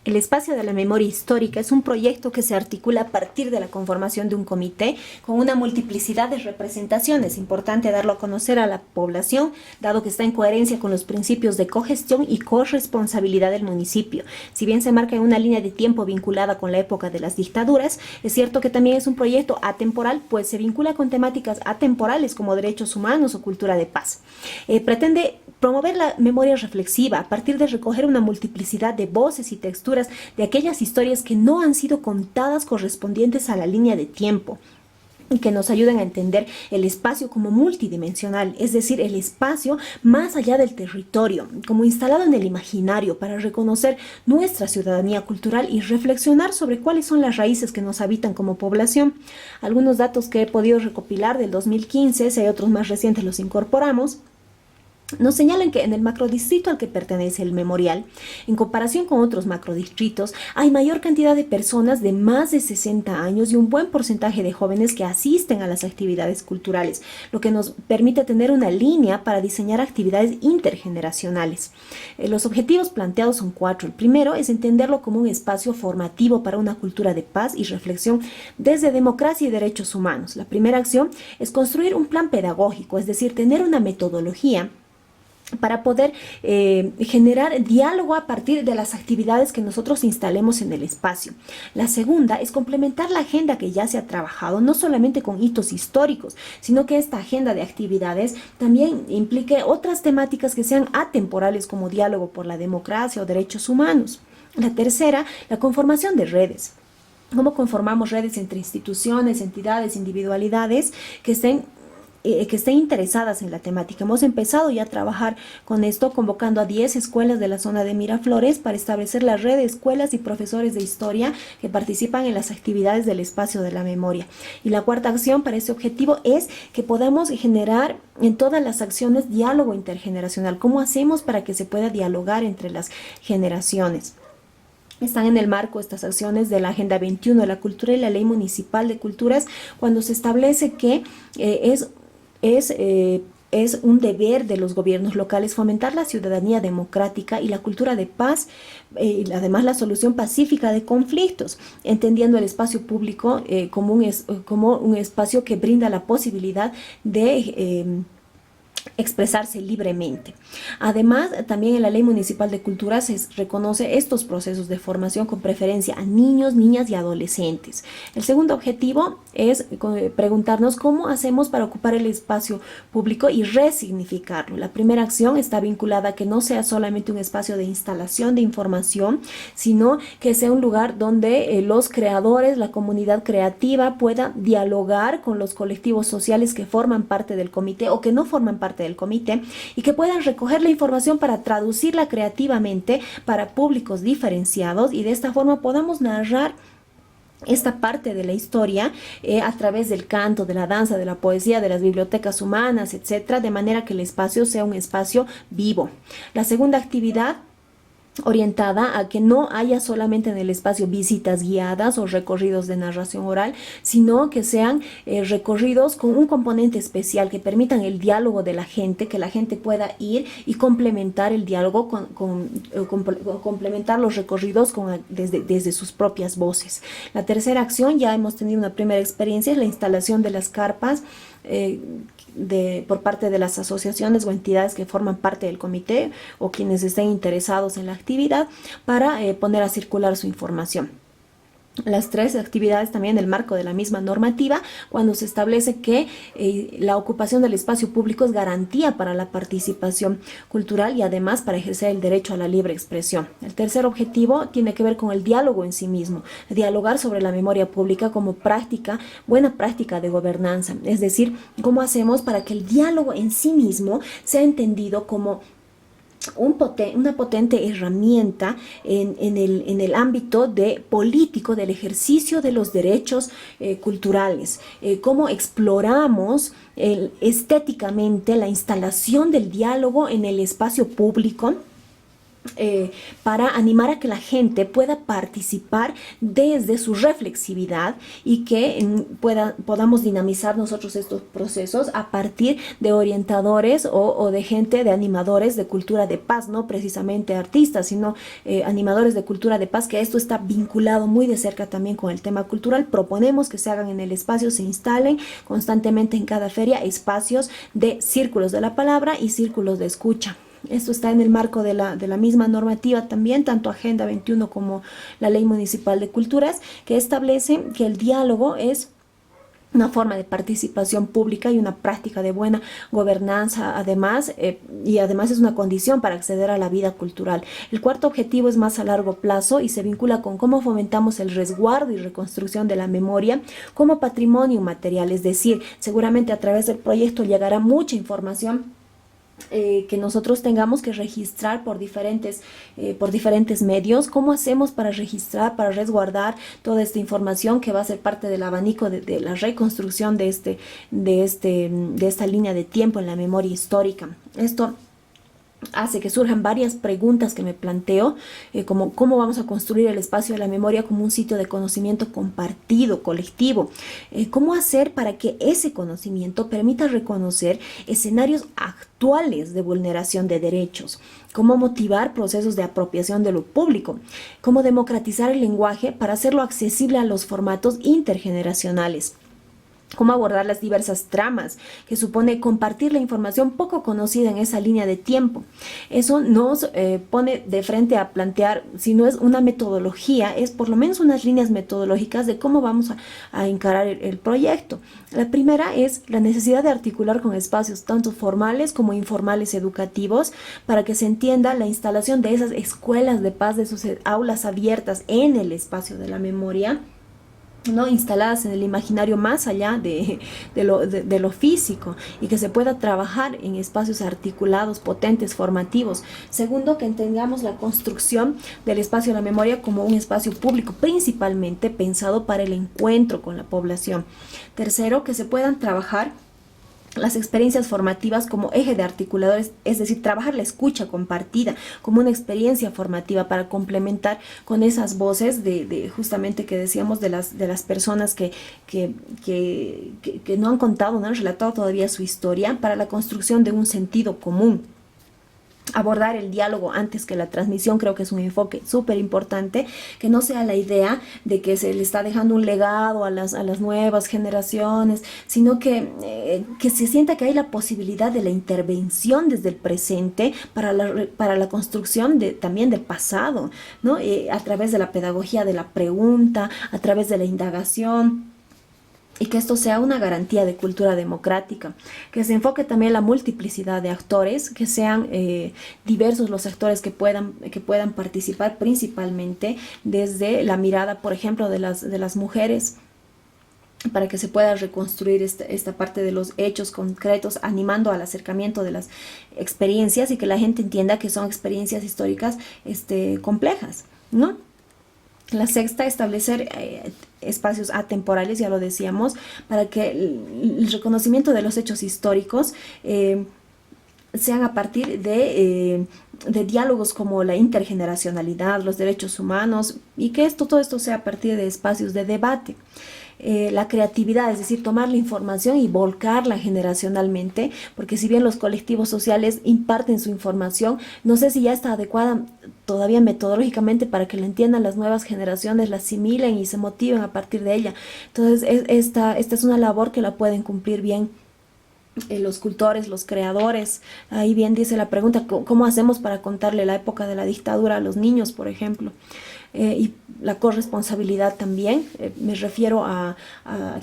El espacio de la memoria histórica es un proyecto que se articula a partir de la conformación de un comité con una multiplicidad de representaciones. Importante darlo a conocer a la población, dado que está en coherencia con los principios de cogestión y corresponsabilidad del municipio. Si bien se marca en una línea de tiempo vinculada con la época de las dictaduras, es cierto que también es un proyecto atemporal, pues se vincula con temáticas atemporales como derechos humanos o cultura de paz. Pretende promover la memoria reflexiva a partir de recoger una multiplicidad de voces y texturas de aquellas historias que no han sido contadas correspondientes a la línea de tiempo y que nos ayudan a entender el espacio como multidimensional, es decir, el espacio más allá del territorio, como instalado en el imaginario para reconocer nuestra ciudadanía cultural y reflexionar sobre cuáles son las raíces que nos habitan como población. Algunos datos que he podido recopilar del 2015, si hay otros más recientes los incorporamos, nos señalan que en el macrodistrito al que pertenece el memorial, en comparación con otros macrodistritos, hay mayor cantidad de personas de más de 60 años y un buen porcentaje de jóvenes que asisten a las actividades culturales, lo que nos permite tener una línea para diseñar actividades intergeneracionales. Los objetivos planteados son 4. El primero es entenderlo como un espacio formativo para una cultura de paz y reflexión desde democracia y derechos humanos. La primera acción es construir un plan pedagógico, es decir, tener una metodología para poder generar diálogo a partir de las actividades que nosotros instalemos en el espacio. La segunda es complementar la agenda que ya se ha trabajado, no solamente con hitos históricos, sino que esta agenda de actividades también implique otras temáticas que sean atemporales como diálogo por la democracia o derechos humanos. La tercera, la conformación de redes. ¿Cómo conformamos redes entre instituciones, entidades, individualidades que estén interesadas en la temática? Hemos empezado ya a trabajar con esto, convocando a 10 escuelas de la zona de Miraflores para establecer la red de escuelas y profesores de historia que participan en las actividades del espacio de la memoria. Y la cuarta acción para ese objetivo es que podamos generar en todas las acciones diálogo intergeneracional. ¿Cómo hacemos para que se pueda dialogar entre las generaciones? Están en el marco estas acciones de la Agenda 21 de la Cultura y la Ley Municipal de Culturas, cuando se establece que es un deber de los gobiernos locales fomentar la ciudadanía democrática y la cultura de paz, y además la solución pacífica de conflictos, entendiendo el espacio público como un espacio que brinda la posibilidad de expresarse libremente. Además, también en la Ley Municipal de Cultura se reconoce estos procesos de formación con preferencia a niños, niñas y adolescentes. El segundo objetivo es preguntarnos cómo hacemos para ocupar el espacio público y resignificarlo. La primera acción está vinculada a que no sea solamente un espacio de instalación de información, sino que sea un lugar donde los creadores, la comunidad creativa pueda dialogar con los colectivos sociales que forman parte del comité o que no forman parte del comité y que puedan recoger la información para traducirla creativamente para públicos diferenciados, y de esta forma podamos narrar esta parte de la historia a través del canto, de la danza, de la poesía, de las bibliotecas humanas, etcétera, de manera que el espacio sea un espacio vivo. La segunda actividad orientada a que no haya solamente en el espacio visitas guiadas o recorridos de narración oral, sino que sean recorridos con un componente especial que permitan el diálogo de la gente, que la gente pueda ir y complementar el diálogo complementar los recorridos desde sus propias voces. La tercera acción, ya hemos tenido una primera experiencia, es la instalación de las carpas por parte de las asociaciones o entidades que forman parte del comité o quienes estén interesados en la actividad para poner a circular su información. Las tres actividades también en el marco de la misma normativa, cuando se establece que la ocupación del espacio público es garantía para la participación cultural y además para ejercer el derecho a la libre expresión. El tercer objetivo tiene que ver con el diálogo en sí mismo, dialogar sobre la memoria pública como buena práctica de gobernanza, es decir, cómo hacemos para que el diálogo en sí mismo sea entendido como una potente herramienta en el ámbito político del ejercicio de los derechos culturales. Cómo exploramos estéticamente la instalación del diálogo en el espacio público para animar a que la gente pueda participar desde su reflexividad y que podamos dinamizar nosotros estos procesos a partir de orientadores o de gente, de animadores de cultura de paz, no precisamente artistas, sino animadores de cultura de paz, que esto está vinculado muy de cerca también con el tema cultural. Proponemos que se hagan en el espacio, se instalen constantemente en cada feria espacios de círculos de la palabra y círculos de escucha. Esto está en el marco de la misma normativa también, tanto Agenda 21 como la Ley Municipal de Culturas, que establecen que el diálogo es una forma de participación pública y una práctica de buena gobernanza, además, y además es una condición para acceder a la vida cultural. El cuarto objetivo es más a largo plazo y se vincula con cómo fomentamos el resguardo y reconstrucción de la memoria como patrimonio material, es decir, seguramente a través del proyecto llegará mucha información que nosotros tengamos que registrar por diferentes medios. ¿Cómo hacemos para registrar, para resguardar toda esta información que va a ser parte del abanico de la reconstrucción de esta línea de tiempo en la memoria histórica? Esto hace que surjan varias preguntas que me planteo, como cómo vamos a construir el espacio de la memoria como un sitio de conocimiento compartido, colectivo. Cómo hacer para que ese conocimiento permita reconocer escenarios actuales de vulneración de derechos. Cómo motivar procesos de apropiación de lo público. Cómo democratizar el lenguaje para hacerlo accesible a los formatos intergeneracionales. Cómo abordar las diversas tramas que supone compartir la información poco conocida en esa línea de tiempo. Eso nos pone de frente a plantear, si no es una metodología, es por lo menos unas líneas metodológicas de cómo vamos a encarar el proyecto. La primera es la necesidad de articular con espacios tanto formales como informales educativos para que se entienda la instalación de esas escuelas de paz, de sus aulas abiertas en el espacio de la memoria, ¿no? Instaladas en el imaginario más allá de lo físico, y que se pueda trabajar en espacios articulados, potentes, formativos. Segundo, que entendamos la construcción del espacio de la memoria como un espacio público, principalmente pensado para el encuentro con la población. Tercero, que se puedan trabajar las experiencias formativas como eje de articuladores, es decir, trabajar la escucha compartida como una experiencia formativa para complementar con esas voces de justamente que decíamos de las personas que no han contado, no han relatado todavía su historia, para la construcción de un sentido común. Abordar el diálogo antes que la transmisión creo que es un enfoque súper importante, que no sea la idea de que se le está dejando un legado a las nuevas generaciones, sino que se sienta que hay la posibilidad de la intervención desde el presente para la construcción también del pasado, ¿no? A través de la pedagogía de la pregunta, a través de la indagación, y que esto sea una garantía de cultura democrática, que se enfoque también la multiplicidad de actores, que sean diversos los actores que puedan participar, principalmente desde la mirada, por ejemplo, de las mujeres, para que se pueda reconstruir esta parte de los hechos concretos, animando al acercamiento de las experiencias y que la gente entienda que son experiencias históricas complejas, ¿no? La sexta, establecer espacios atemporales, ya lo decíamos, para que el reconocimiento de los hechos históricos sean a partir de diálogos como la intergeneracionalidad, los derechos humanos, y que todo esto sea a partir de espacios de debate. La creatividad, es decir, tomar la información y volcarla generacionalmente, porque si bien los colectivos sociales imparten su información, no sé si ya está adecuada todavía metodológicamente para que la entiendan las nuevas generaciones, la asimilen y se motiven a partir de ella. Entonces, esta es una labor que la pueden cumplir bien los cultores, los creadores. Ahí bien dice la pregunta, ¿cómo hacemos para contarle la época de la dictadura a los niños, por ejemplo? Y la corresponsabilidad también, me refiero a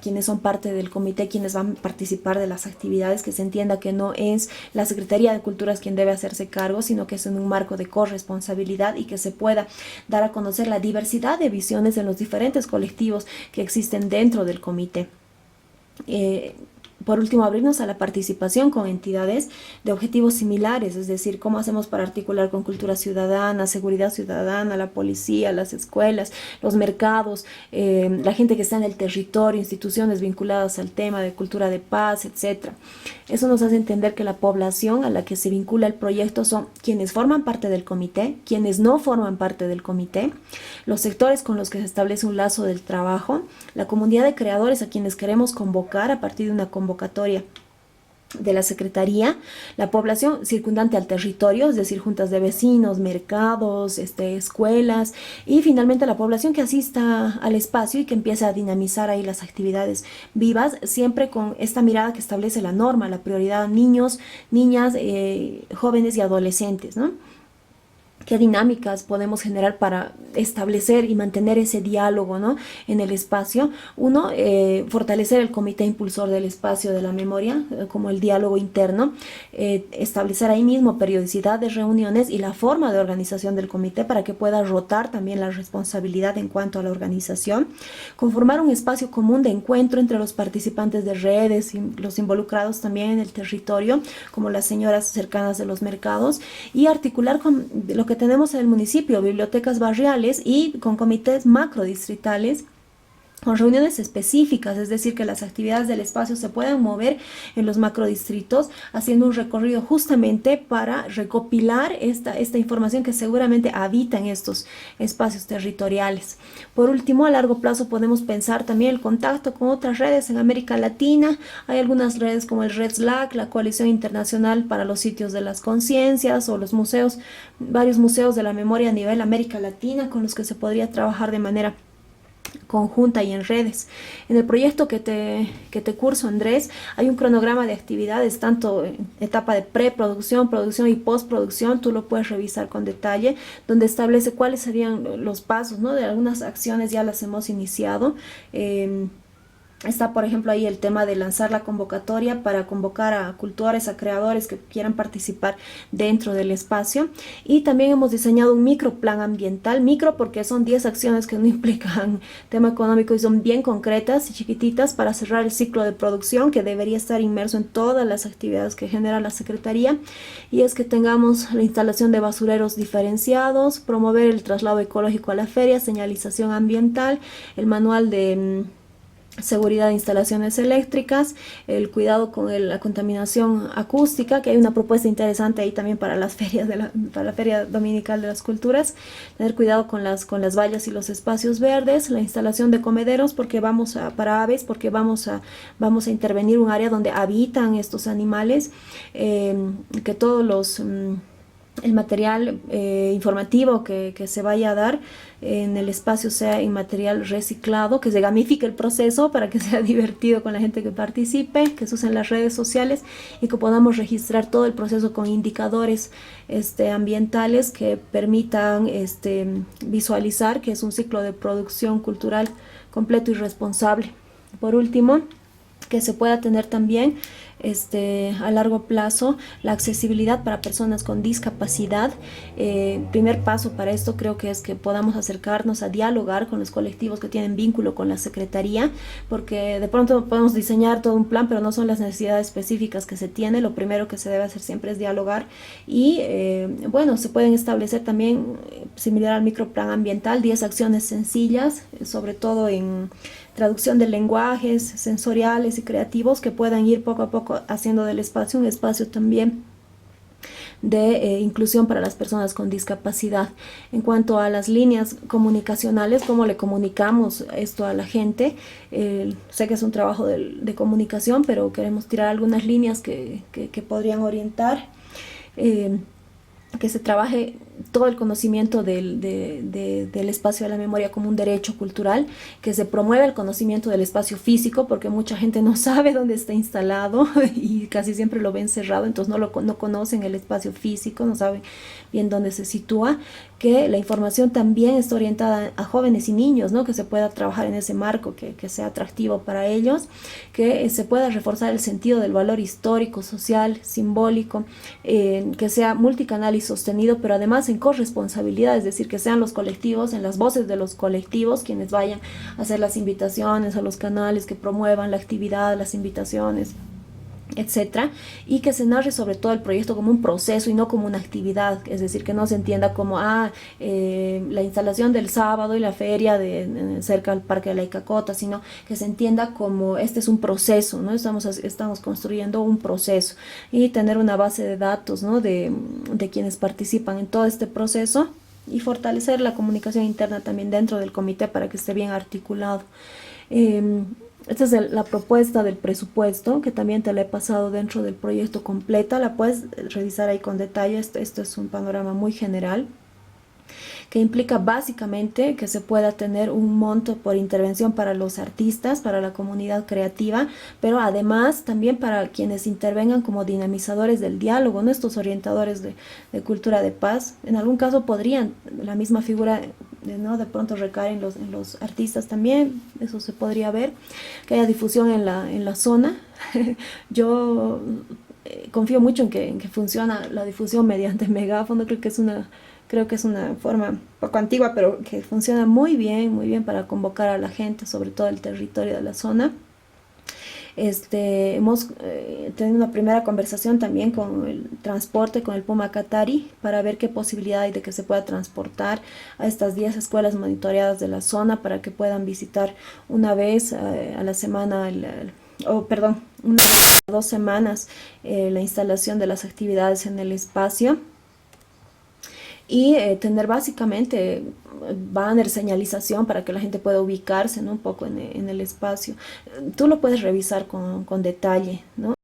quienes son parte del comité, quienes van a participar de las actividades, que se entienda que no es la Secretaría de Culturas quien debe hacerse cargo, sino que es en un marco de corresponsabilidad y que se pueda dar a conocer la diversidad de visiones en los diferentes colectivos que existen dentro del comité. Por último, abrirnos a la participación con entidades de objetivos similares, es decir, cómo hacemos para articular con cultura ciudadana, seguridad ciudadana, la policía, las escuelas, los mercados, la gente que está en el territorio, instituciones vinculadas al tema de cultura de paz, etcétera. Eso nos hace entender que la población a la que se vincula el proyecto son quienes forman parte del comité, quienes no forman parte del comité, los sectores con los que se establece un lazo del trabajo, la comunidad de creadores a quienes queremos convocar a partir de una convocatoria de la Secretaría, la población circundante al territorio, es decir, juntas de vecinos, mercados, escuelas, y finalmente la población que asista al espacio y que empiece a dinamizar ahí las actividades vivas, siempre con esta mirada que establece la norma, la prioridad niños, niñas, jóvenes y adolescentes, ¿no? ¿Qué dinámicas podemos generar para establecer y mantener ese diálogo, ¿no?, en el espacio? Uno, fortalecer el comité impulsor del espacio de la memoria, como el diálogo interno, establecer ahí mismo periodicidad de reuniones y la forma de organización del comité para que pueda rotar también la responsabilidad en cuanto a la organización, conformar un espacio común de encuentro entre los participantes de redes y los involucrados también en el territorio, como las señoras cercanas de los mercados, y articular con lo que tenemos en el municipio, bibliotecas barriales y con comités macrodistritales, con reuniones específicas, es decir, que las actividades del espacio se puedan mover en los macrodistritos, haciendo un recorrido justamente para recopilar esta información que seguramente habita en estos espacios territoriales. Por último, a largo plazo podemos pensar también el contacto con otras redes en América Latina. Hay algunas redes como el Red Slack, la Coalición Internacional para los Sitios de las Conciencias, o los museos, varios museos de la memoria a nivel América Latina, con los que se podría trabajar de manera conjunta y en redes. En el proyecto que te curso, Andrés, hay un cronograma de actividades, tanto en etapa de preproducción, producción y postproducción. Tú lo puedes revisar con detalle, donde establece cuáles serían los pasos, ¿no? De algunas acciones ya las hemos iniciado. Está, por ejemplo, ahí el tema de lanzar la convocatoria para convocar a cultores, a creadores que quieran participar dentro del espacio. Y también hemos diseñado un microplan ambiental, micro porque son 10 acciones que no implican tema económico y son bien concretas y chiquititas, para cerrar el ciclo de producción que debería estar inmerso en todas las actividades que genera la Secretaría. Y es que tengamos la instalación de basureros diferenciados, promover el traslado ecológico a la feria, señalización ambiental, el manual de seguridad de instalaciones eléctricas, el cuidado con la contaminación acústica, que hay una propuesta interesante ahí también para las ferias para la Feria Dominical de las Culturas, tener cuidado con las vallas y los espacios verdes, la instalación de comederos para aves, porque vamos a intervenir un área donde habitan estos animales, que todos el material informativo que se vaya a dar en el espacio sea en material reciclado, que se gamifique el proceso para que sea divertido con la gente que participe, que se usen las redes sociales y que podamos registrar todo el proceso con indicadores ambientales que permitan visualizar que es un ciclo de producción cultural completo y responsable. Por último, que se pueda tener también a largo plazo la accesibilidad para personas con discapacidad. Primer paso para esto creo que es que podamos acercarnos a dialogar con los colectivos que tienen vínculo con la Secretaría, porque de pronto podemos diseñar todo un plan, pero no son las necesidades específicas que se tiene. Lo primero que se debe hacer siempre es dialogar y se pueden establecer también, similar al microplan ambiental, 10 acciones sencillas, sobre todo en traducción de lenguajes sensoriales y creativos, que puedan ir poco a poco haciendo del espacio un espacio también de inclusión para las personas con discapacidad. En cuanto a las líneas comunicacionales, cómo le comunicamos esto a la gente, sé que es un trabajo de comunicación, pero queremos tirar algunas líneas que podrían orientar. Que se trabaje todo el conocimiento del espacio de la memoria como un derecho cultural, que se promueva el conocimiento del espacio físico, porque mucha gente no sabe dónde está instalado y casi siempre lo ven cerrado, entonces no conocen el espacio físico, no saben bien dónde se sitúa. Que la información también está orientada a jóvenes y niños, ¿no? Que se pueda trabajar en ese marco, que sea atractivo para ellos, que se pueda reforzar el sentido del valor histórico, social, simbólico, que sea multicanal y sostenido, pero además en corresponsabilidad, es decir, que sean los colectivos, en las voces de los colectivos, quienes vayan a hacer las invitaciones a los canales, que promuevan la actividad, las invitaciones, etcétera, y que se narre sobre todo el proyecto como un proceso y no como una actividad, es decir, que no se entienda como la instalación del sábado y la feria cerca al Parque de la Icacota, sino que se entienda como este es un proceso, ¿no? Estamos construyendo un proceso y tener una base de datos, ¿no? de quienes participan en todo este proceso y fortalecer la comunicación interna también dentro del comité para que esté bien articulado. Esta es la propuesta del presupuesto, que también te la he pasado dentro del proyecto completa. La puedes revisar ahí con detalle. Esto es un panorama muy general, que implica básicamente que se pueda tener un monto por intervención para los artistas, para la comunidad creativa, pero además también para quienes intervengan como dinamizadores del diálogo, ¿no? Estos orientadores de cultura de paz. En algún caso podrían, la misma figura, ¿no? De pronto recae en los artistas también, eso se podría ver, que haya difusión en la zona. Yo confío mucho en que funciona la difusión mediante megáfono. Creo que es una forma un poco antigua, pero que funciona muy bien para convocar a la gente, sobre todo el territorio de la zona. Hemos tenido una primera conversación también con el transporte, con el Puma Katari, para ver qué posibilidad hay de que se pueda transportar a estas 10 escuelas monitoreadas de la zona para que puedan visitar una vez a la semana, una vez a 2 semanas, la instalación de las actividades en el espacio y tener básicamente banner, señalización para que la gente pueda ubicarse, ¿no? Un poco en el espacio. Tú lo puedes revisar con detalle, ¿no?